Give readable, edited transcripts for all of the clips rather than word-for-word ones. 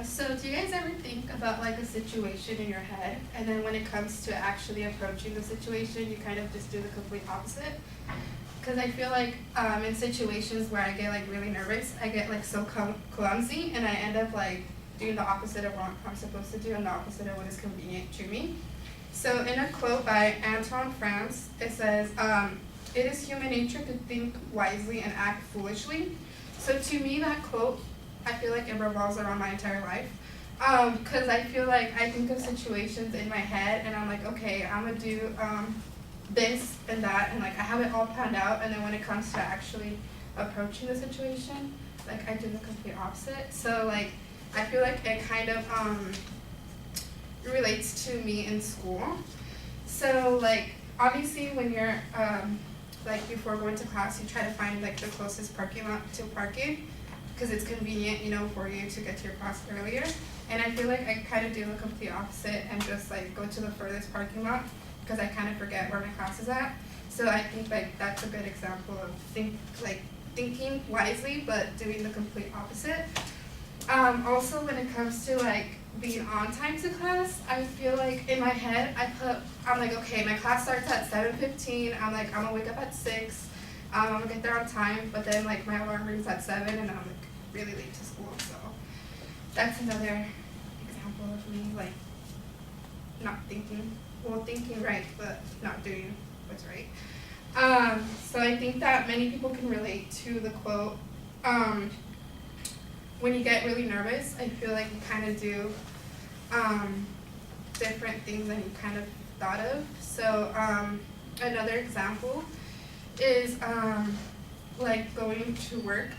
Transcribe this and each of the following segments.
So do you guys ever think about like a situation in your head, and then when it comes to actually approaching the situation, you kind of just do the complete opposite? Because I feel like in situations where I get like really nervous, I get like so clumsy, and I end up like doing the opposite of what I'm supposed to do and the opposite of what is convenient to me. So in a quote by Antoine France, it says, "It is human nature to think wisely and act foolishly." So to me, that quote, I feel like it revolves around my entire life. Because I feel like I think of situations in my head and I'm like, okay, I'm gonna do this and that, and like I have it all planned out, and then when it comes to actually approaching the situation, like I do the complete opposite. So like I feel like it kind of relates to me in school. So like obviously when you're like before going to class, you try to find like the closest parking lot to park in, because it's convenient, you know, for you to get to your class earlier. And I feel like I kind of do the complete opposite and just like go to the furthest parking lot, because I kind of forget where my class is at. So I think like that's a good example of thinking wisely but doing the complete opposite. Also when it comes to like being on time to class, I feel like in my head I'm like, okay, my class starts at 7:15. I'm like, I'm gonna wake up at 6. I'm gonna get there on time, but then like my alarm rings at 7 and I'm like really late to school. So that's another example of me like not thinking right, but not doing what's right. So I think that many people can relate to the quote. When you get really nervous, I feel like you kind of do different things than you kind of thought of. So another example is like going to work.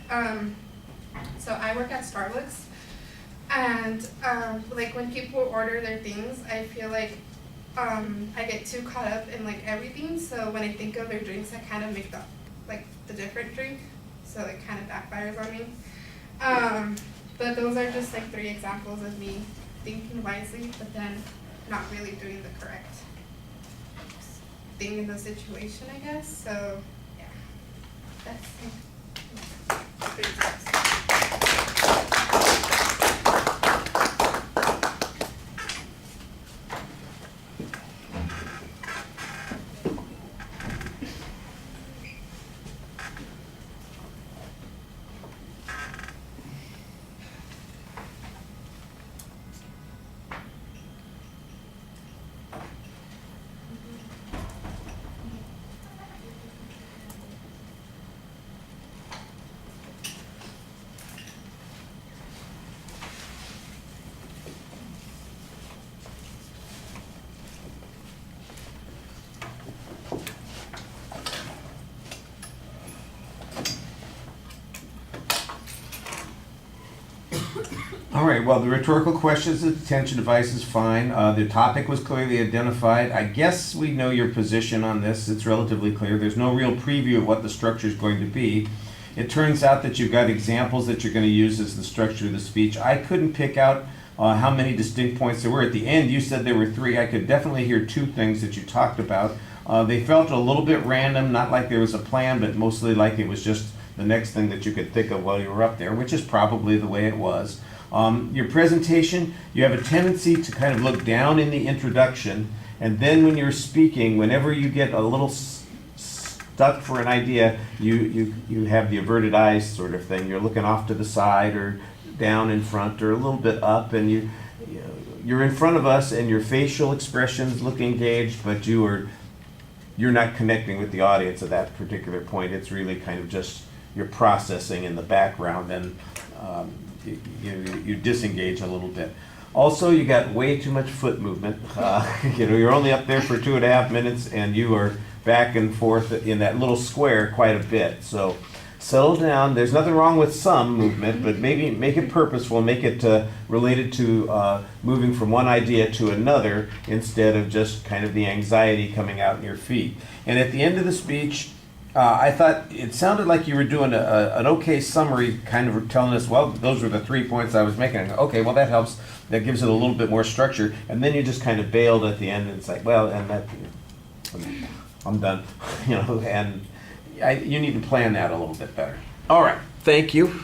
So I work at Starbucks, and like when people order their things, I feel like I get too caught up in like everything. So when I think of their drinks, I kind of make the different drink, so it kind of backfires on me. But those are just like 3 examples of me thinking wisely, but then not really doing the correct thing in the situation, I guess. So yeah, that's 3 steps. All right, well, the rhetorical questions, the detention device is fine. The topic was clearly identified. I guess we know your position on this. It's relatively clear. There's no real preview of what the structure is going to be. It turns out that you've got examples that you're going to use as the structure of the speech. I couldn't pick out how many distinct points there were. At the end, you said there were 3. I could definitely hear 2 things that you talked about. They felt a little bit random, not like there was a plan, but mostly like it was just the next thing that you could think of while you were up there, which is probably the way it was. Your presentation, you have a tendency to kind of look down in the introduction, and then when you're speaking, whenever you get a little stuck for an idea, you have the averted eyes sort of thing. You're looking off to the side or down in front or a little bit up, and you're in front of us, and your facial expressions look engaged, but you're not connecting with the audience at that particular point. It's really kind of just you're processing in the background, and you disengage a little bit. Also, you got way too much foot movement. You're only up there for 2.5 minutes, and you are back and forth in that little square quite a bit. So settle down. There's nothing wrong with some movement, but maybe make it purposeful, make it related to moving from one idea to another instead of just kind of the anxiety coming out in your feet. And at the end of the speech, I thought it sounded like you were doing an okay summary, kind of telling us, well, those were the 3 points I was making. I go, okay, well, that helps. That gives it a little bit more structure. And then you just kind of bailed at the end, and it's like, well, and that, I'm done. And you need to plan that a little bit better. All right, thank you.